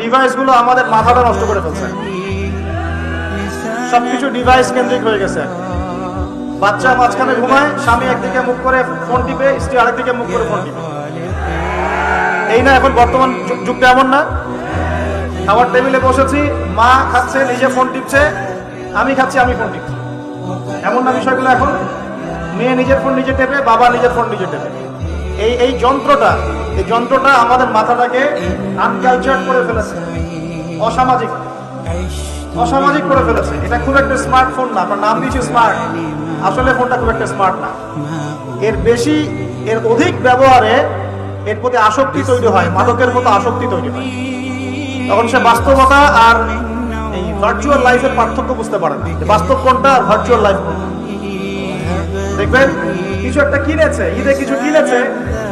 ডিভাইসগুলো আমাদের মাথাটা নষ্ট করে ফেলছে। সবকিছু ডিভাইস কেন্দ্রিক হয়ে গেছে। বাচ্চা মাঝখানে ঘুমায়, স্বামী একদিকে মুখ করে ফোন টিপে, স্ত্রী আরেকদিকে মুখ করে ফোন টিপে। এই না এখন বর্তমান যুগটা এমন না? খাবার টেবিলে বসেছি, মা খাচ্ছে নিজে ফোন টিপছে, আমি খাচ্ছি আমি ফোন টিপছি। এমন না বিষয়গুলো এখন? মেয়ে নিজের ফোন নিজে টেপে, বাবা নিজের ফোন নিজে টেপে। এই যন্ত্রটা আমাদের মাথাটাকে আনকালচার করে ফেলেছে, অসামাজিক করে ফেলেছে। এটা খুব একটা স্মার্টফোন না, আপনার নাম দিয়েছি স্মার্ট, আসলে ফোনটা খুব একটা স্মার্ট না। এর অধিক ব্যবহারে এর প্রতি আসক্তি তৈরি হয়, মাদকের মতো আসক্তি তৈরি হয়। তখন সে বাস্তবতা আর এই ভার্চুয়াল লাইফের পার্থক্য বুঝতে পারে না, বাস্তব কোনটা আর ভার্চুয়াল লাইফ কোনটা। দেখবেন কিছু একটা কিনেছে, ঈদে কিছু কিনেছে,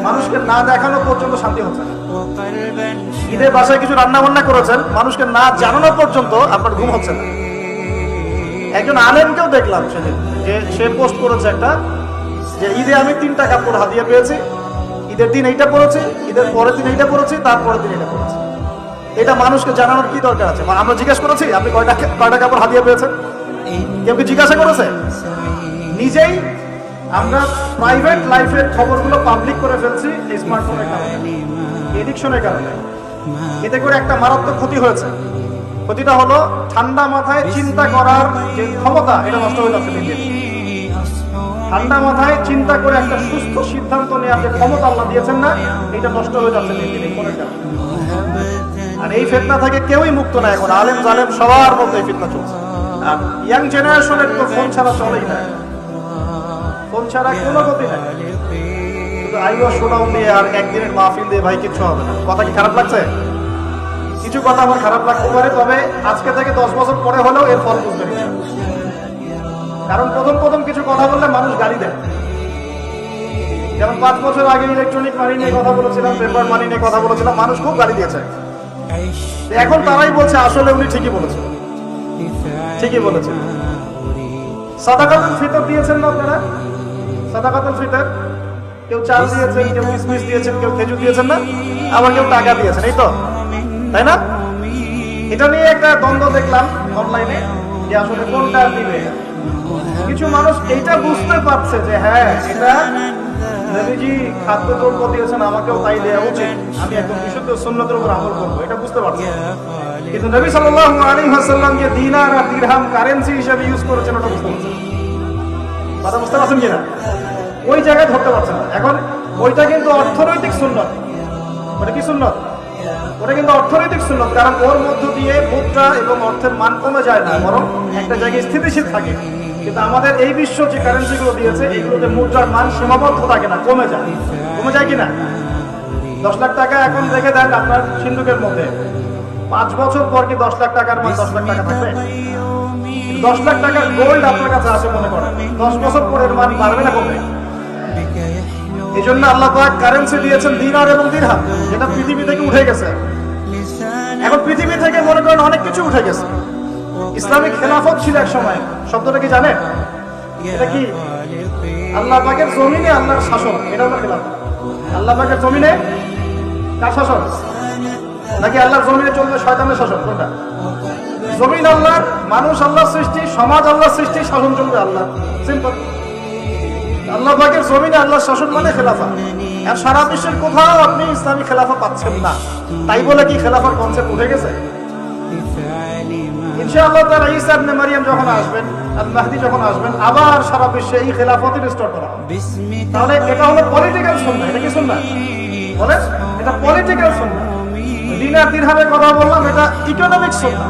মানুষকে না দেখানো পর্যন্ত শান্তি হচ্ছে না। ঈদে বাসায় কিছু রান্না বান্না করেছেন, মানুষকে না জানানো পর্যন্ত আপনার ঘুম হচ্ছে না। একজন আলেমকেও দেখলাম সেদিন, যে সে পোস্ট করেছে একটা, যে ঈদে আমি 3টা কাপড় হাদিয়া পেয়েছি, ঈদের দিন এইটা পরেছি, ঈদের পরের দিন এইটা পরেছি, তারপরের দিন এটা পরেছি। এটা মানুষকে জানানোর কি দরকার আছে? আমরা জিজ্ঞেস করেছি আপনি কয়টা কাপড় হাদিয়া পেয়েছেন? কেউ কি জিজ্ঞাসা করেছে? নিজেই আমরা প্রাইভেট লাইফের খবরগুলো পাবলিক করে ফেলছি এই স্মার্টফোনের কারণে, এডিকশনের কারণে। এতে করে একটা মারাত্মক ক্ষতি হয়েছে। ক্ষতিটা হলো ঠান্ডা মাথায় চিন্তা করার যে ক্ষমতা, এটা নষ্ট হয়ে যাচ্ছে দিন দিন। ঠান্ডা মাথায় চিন্তা করে একটা সুস্থ সিদ্ধান্ত নেওয়ার যে ক্ষমতা আল্লাহ দিয়েছেন না, এটা নষ্ট হয়ে যাচ্ছে দিন দিন এই ফোনের কারণে। আর এই ফিতনা থেকে কেউই মুক্ত না এখন, আলেম জালেম সবার মধ্যে এই ফিতনা চলছে। আর ইয়াং জেনারেশনের তো ফোন ছাড়া চলেই না, ফোন ছাড়া কোনো গতি নাই। শুধু আইও শোনাও দিয়ে আর একদিনের মাহফিল দিয়ে ভাই কিচ্ছু হবে না। কথা কি খারাপ লাগছে? কিছু কথা আমার খারাপ লাগতে পারে, তবে আজকে থেকে 10 বছর পরে হলেও এর ফল বুঝতে নিচ্ছে। কারণ প্রথম কিছু কথা বললে মানুষ গালি দেয়। যেমন 5 বছর আগে ইলেকট্রনিক মানি নিয়ে কথা বলেছিলাম, পেপার মানি নিয়ে কথা বলেছিলাম, মানুষ খুব গালি দিয়েছে। এখন তারাই বলছে আসলে উনি ঠিকই বলেছেন। সাদাকাতুল ফিতর দিয়েছেন না আপনারা? সাদাকাতুল ফিতর, কেউ চাল দিয়েছেন, কেউ কিশমিশ দিয়েছেন, কেউ খেজুর দিয়েছেন না, আবার কেউ টাকা দিয়েছেন, এই তো, তাই না? এটা নিয়ে একটা দ্বন্দ্ব দেখলাম অনলাইনে, যে আসলে কোনটা দিবে। কিছু মানুষ এইটা বুঝতে পারছে যে হ্যাঁ, এটা নবীজি খাদ্যদ্রব্য দিয়েছেন, আমাকেও তাই দেওয়া উচিত, আমি একদম বিশুদ্ধ সুন্নতের উপর আমল করবো, এটা বুঝতে পারছে। কিন্তু নবী সাল্লাল্লাহু আলাইহি ওয়াসাল্লাম যে দিনার আর দিরহাম কারেন্সি হিসেবে ইউজ করেছেন, ওটা বুঝতে পারছেন। কথা বুঝতে পারছেন কিনা? ওই জায়গায় ধরতে পারছেন না। এখন ওইটা কিন্তু অর্থনৈতিক সুন্নত। ওটা কি সুন্নত? ওটা কিন্তু অর্থনৈতিক সুন্নত, কারণ ওর মধ্য দিয়ে মুদ্রা এবং অর্থের মান কমে যায় না, বরং একটা জায়গায় স্থিতিশীল থাকে। কিন্তু আমাদের এই বিশ্ব যে কারেন্সিগুলো দিয়েছে, এগুলোতে মুদ্রার মান সীমাবদ্ধ থাকে না, কমে যায় কিনা? 10 লাখ টাকা এখন রেখে দেন আপনার সিন্ধুকের মধ্যে, 5 বছর পর কি 10 লাখ টাকার মান 10 লাখ টাকা থাকবে? 10 লাখ টাকার গোল্ড আপনার কাছে আছে মনে করেন, 10 বছর পর এর মান বাড়বে না কমবে? এই জন্য আল্লাহ পাক কারেন্সি দিয়েছেন দিনার এবং দিরহাম, যেটা পৃথিবী থেকে উঠে গেছে। এখন পৃথিবী থেকে মনে করেন অনেক কিছু উঠে গেছে। ইসলামিক খেলাফত ছিল এক সময়, শব্দটা কি জানেন? এটা কি? আল্লাহ পাকের জমিনে আল্লাহর শাসন, এটা হলো খেলাফত। আল্লাহ পাকের জমিনে কার শাসন? নাকি আল্লাহর জমিনে চলবে শয়তানের শাসন? কোনটা? জমিন আল্লাহর, মানুষ আল্লাহর সৃষ্টি, সমাজ আল্লাহর সৃষ্টি, শাসন চলবে আল্লাহ। সিম্পল। আল্লাহ পাকের জমিনে আল্লাহর শাসন মানে খেলাফা। আর সারা বিশ্বের কোথাও আপনি ইসলামী খেলাফা পাচ্ছেন না। তাই বলে কি খেলাফার কনসেপ্ট উঠে গেছে? ইনশাআল্লাহ তাআলা ঈসা ইবনে মারইয়াম যখন আসবেন, আল মাহদি যখন আসবেন, আবার সারা বিশ্বে এই খেলাফত রিস্টোর করা হবে। তাহলে এটা হলো পলিটিক্যাল সুন্নাহ। এটা কি সুন্নাহ? বলেন, এটা পলিটিক্যাল সুন্নাহ। দিনার দিরহামের কথা বললাম, এটা ইকোনমিক সুন্নাহ।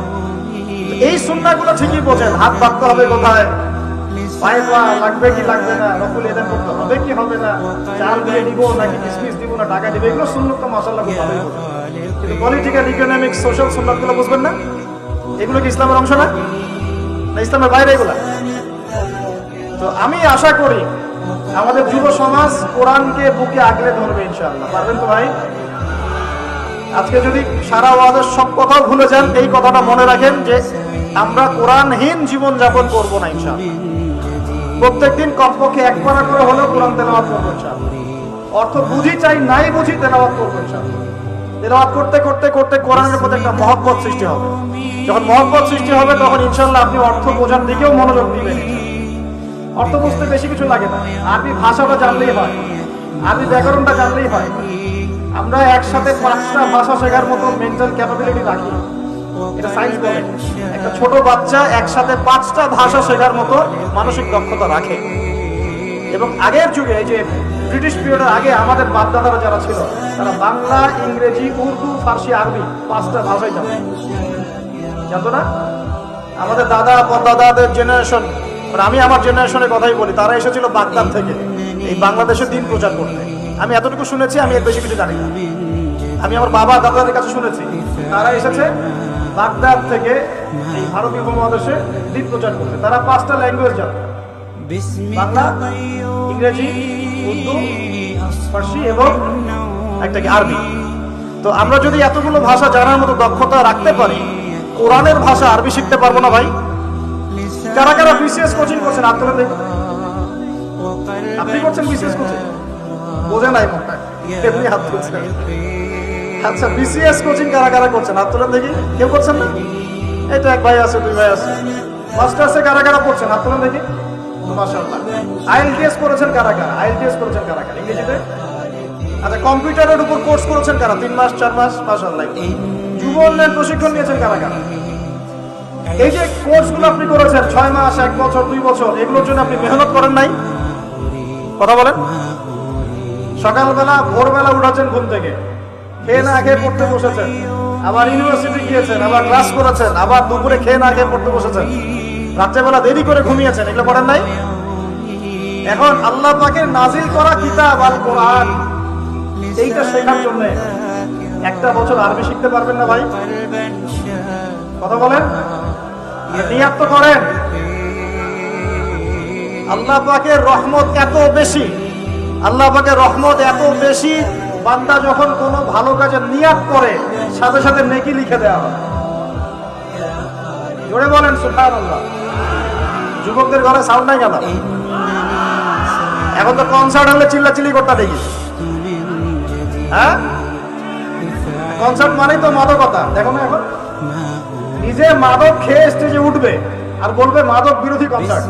এই সুন্নাহগুলো ঠিকই বোঝেন। হাত বাঁধতে হবে কোথায়, পায়ে পা লাগবে কি লাগবে না, নফল এদান করতে হবে কি হবে না, চাল দিয়ে দিব নাকি কিশমিশ দিব না টাকা দিব, এগুলো সুন্নাহ তো মাশাআল্লাহ খুব ভালোই বোঝেন। কিন্তু পলিটিক্যাল, ইকোনমিক, সোশ্যাল সুন্নাহগুলো বুঝবেন না। এগুলো কি ইসলামের অংশ না? ইসলামের বাইরে এগুলা? তো আমি আশা করি আমাদের যুব সমাজ কোরআনকে বুকে আগলে ধরবে ইনশাআল্লাহ। পারবেন তো ভাই? আজকে যদি সারা ওয়াজের সব কথা ভুলে যান, এই কথাটা মনে রাখেন যে আমরা কোরআনহীন জীবন যাপন করবো না ইনশাআল্লাহ। প্রত্যেকদিন কমপক্ষে 1 পারা করে হলেও কোরআন তেলাওয়াত করবো ইনশাআল্লাহ। অর্থ বুঝি চাই নাই বুঝি তেলাওয়াত করবো ইনশাআল্লাহ। তেলাওয়াত করতে করতে করতে কোরআনের প্রতি একটা মহব্বত সৃষ্টি হবে। যখন মহব্বত সৃষ্টি হবে তখন ইনশাআল্লাহ আপনি অর্থ বোঝার দিকেও মনোযোগ দিবেন। অর্থ বুঝতে বেশি কিছু লাগে না, আরবি ভাষাটা জানলেই হয়, আরবি ব্যাকরণটা জানলেই হয়। আমরা একসাথে 5টা ভাষা শেখার মতো মেন্টাল ক্যাপাবিলিটি রাখি, এটা সায়েন্স বলে। একটা ছোট বাচ্চা একসাথে 5টা ভাষা শেখার মতো মানসিক দক্ষতা রাখে। এবং আগের যুগে, এই যে ব্রিটিশ পিরিয়ডের আগে আমাদের বাপদাদারা যারা ছিল, তারা বাংলা, ইংরেজি, উর্দু, ফার্সি, আরবি 5টা ভাষাই জানতো না? আমাদের দাদা পরদাদাদের জেনারেশন, আমি আমার জেনারেশনের কথাই বলি, তারা এসেছিল বাগদাদ থেকে এই বাংলাদেশের দিন প্রচার করতে। আমি এতটুকু শুনেছি, আমি এর বেশি কিছু জানি না। আমি আমার বাবা দাদাদের কাছে শুনেছি তারা এসেছে বাগদাদ থেকে এই ভারতীয় উপমহাদেশে দিন প্রচার করতে। তারা 5টা ল্যাঙ্গুয়েজ জানে, বাংলা, ইংরেজি, উর্দু, ফার্সি এবং একটা কি আরবি। তো আমরা যদি এতগুলো ভাষা জানার মতো দক্ষতা রাখতে পারি, কোরআনের ভাষা আরবি শিখতে পারবো না ভাই? কারা কারা বিসিএস কোচিং করছেন হাত তুলে দেখুন। আপনি করছেন বিসিএস কোচিং? বোঝে নাই মনে এমনি হাত তুলছেন। আচ্ছা, বিসিএস কোচিং কারা কারা করছেন হাত তুলে দেখি। কেউ করছেন না? এটা এক ভাই আছে, 2 ভাই আছে। মাস্টার্সে কারা কারা করছেন হাত তুলে দেখি। মাশাআল্লাহ। আইএলটিএস করেছেন কারা কারা? আইএলটিএস করেছেন কারা কারা ইংরেজিতে? আচ্ছা, কম্পিউটারের উপর কোর্স করেছেন কারা? 3 মাস 4 মাস? মাশাআল্লাহ। যুব উন্নয়ন প্রশিক্ষণ নিয়েছেন কারা কারা? এই যে কোর্সগুলো আপনি করেছেন 6 মাস, 1 বছর, 2 বছর, এগুলোর জন্য আপনি মেহনত করেন নাই? কথা বলেন। সকালবেলা ভোরবেলা উঠেছেন ঘুম থেকে, খেয়ে না খেয়ে পড়তে বসেছেন, আবার ইউনিভার্সিটি গিয়েছেন, আবার ক্লাস করেছেন, আবার দুপুরে খেয়ে না খেয়ে পড়তে বসেছেন, রাত্রেবেলা দেরি করে ঘুমিয়েছেন, এগুলো করেন নাই? এখন আল্লাহ পাকের নাজিল করা কিতাব আল কোরআন, এইটা শেখার জন্য 1টা বছর আরবি শিখতে পারবেন না ভাই? কথা বলেন। নিয়াত তো করেন। আল্লাহ পাকের রহমত এত বেশি, আল্লাহ পাকের রহমত এত বেশি, বান্দা যখন কোনো ভালো কাজে নিয়াত করে সাথে সাথে নেকি লিখে দেওয়া হয়। জোরে বলেন সুবহানাল্লাহ। যুবকদের ঘরে সাউন্ড নাই কেন? এখন তো কনসার্ট হলে চিল্লাচিল্লি করতে দেখি। হ্যাঁ, কনসার্ট মানেই তো মাদকতা। দেখো না, এখন নিজে মাদক খেয়ে স্টেজে উঠবে আর বলবে মাদক বিরোধী কনসার্ট।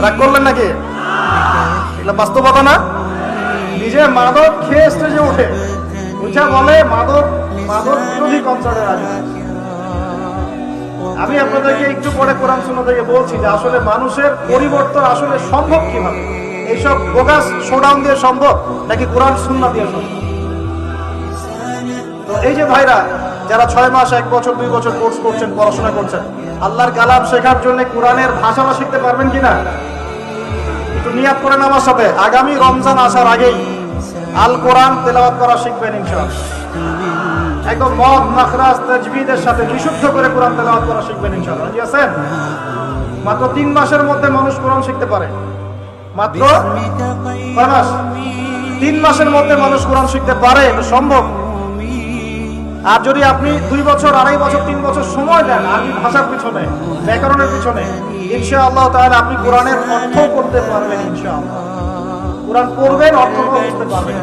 রাগ করলেন নাকি? এটা বাস্তবতা না? নিজে মাদক খেয়ে স্টেজে উঠে বুঝা বলে মাদক বিরোধী কনসার্টের আয়োজন। আমি আপনাদেরকে একটু পরে কোরআন সুন্নাহ থেকে বলছি যে আসলে মানুষের পরিবর্তন আসলে সম্ভব কিভাবে। এইসব বোগাস শোডাউন দিয়ে সম্ভব নাকি কোরআন সুন্নাহ দিয়ে সম্ভব? তো এই যে ভাইরা যারা 6 মাস, 1 বছর, 2 বছর কোর্স করছেন, পড়াশোনা করছেন, আল্লাহর কালাম শেখার জন্য কোরআনের ভাষাটা শিখতে পারবেন কিনা একটু নিয়াত করেন আমার সাথে। আগামী রমজান আসার আগেই আল কোরআন তেলাওয়াত করা শিখবেন ইনশাআল্লাহ। একদম মদ, মাখরাজ, তাজবিদের সাথে বিশুদ্ধ করে কোরআন তেলাওয়াত করা শিখবেন ইনশাআল্লাহ। রাজি আছেন? মাত্র 3 মাসের মধ্যে মানুষ কোরআন শিখতে পারে। মাত্র 6 মাস, 3 মাসের মধ্যে মানুষ কোরআন শিখতে পারে, এটা সম্ভব। আর যদি আপনি 2 বছর, 2.5 বছর, 3 বছর সময় দেন আরবি ভাষার পিছনে, ব্যাকরণের পিছনে, ইনশাআল্লাহ তাআলা আপনি কোরআনের অর্থ করতে পারবেন ইনশাআল্লাহ। কোরআন পড়বেন, অর্থ বুঝতে পারবেন।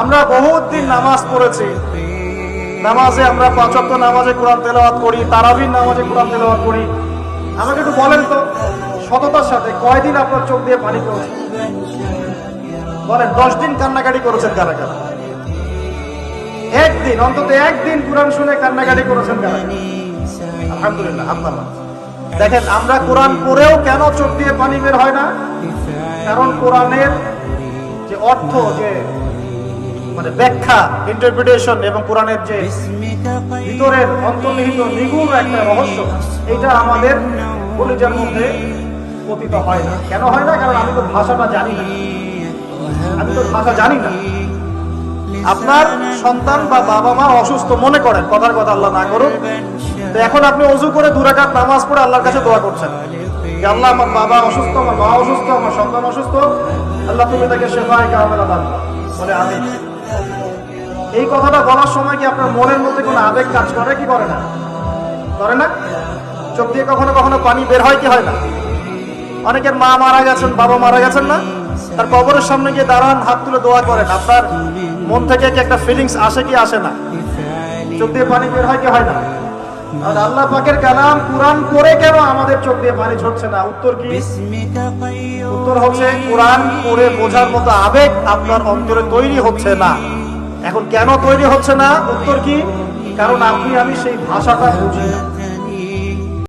আমরা বহুত দিন নামাজ পড়েছি, নামাজে আমরা 5 ওয়াক্ত নামাজে কোরআন তেলাওয়াত করি, তারাবির নামাজে কোরআন তেলাওয়াত করি। আমাকে একটু বলেন তো সততার সাথে কয়দিন আপনার চোখ দিয়ে পানি পড়েছে? বলেন 10 দিন কান্নাকাটি করেছেন কারা কারা? একদিন, অন্তত একদিন কোরআন শুনে কান্নাকাটি করেছেন কারা? আলহামদুলিল্লাহ। আপনারা দেখেন আমরা কোরআন পড়েও কেন চোখ দিয়ে পানি বের হয় না? কারণ কোরআনের যে অর্থ, যে মানে ব্যাখ্যা, ইন্টারপ্রিটেশন এবং কোরআনের যে ভিতরের অন্তর্নিহিত নিগূঢ় একটা রহস্য, এটা আমাদের কলিজার মধ্যে পতিত হয় না। কেন হয় না? কারণ আমি তো ভাষাটা জানি না, আমি তো ভাষা জানি না। আপনার সন্তান বা বাবা মা অসুস্থ মনে করেন, কথার কথা আল্লাহ না করুন, তো এখন আপনি ওযু করে 2 রাকাত নামাজ পড়ে আল্লাহর কাছে দোয়া করছেন যে আল্লাহ আমার বাবা অসুস্থ, আমার মা অসুস্থ, আমার সন্তান অসুস্থ, আল্লাহ তুমি তাকে শেফায়ে কামেলা দান করো। বলে আমিন। এই কথাটা বলার সময় কি আপনার মনের মধ্যে কোনো আবেগ কাজ করে কি করে না? করে না? চোখ দিয়ে কখনো কখনো পানি বের হয় কি হয় না? অনেকের মা মারা গেছেন, বাবা মারা গেছেন না, তার কবরের সামনে গিয়ে দাঁড়ান, হাত তুলে দোয়া করেন, আপনার মন থেকে কি একটা ফিলিংস আসে কি আসে না? চোখ দিয়ে পানি বের হয় কি হয় না? আর আল্লাহ পাকের কালাম কুরআন পড়ে কেন আমাদের চোখ দিয়ে পানি ঝরছে না? উত্তর কি? উত্তর হচ্ছে কুরআন পড়ে বোঝার মতো আবেগ আপনার অন্তরে তৈরি হচ্ছে না। এখন কেন তৈরি হচ্ছে না? উত্তর কি? কারণ আপনি আমি সেই ভাষাটা বুঝি না।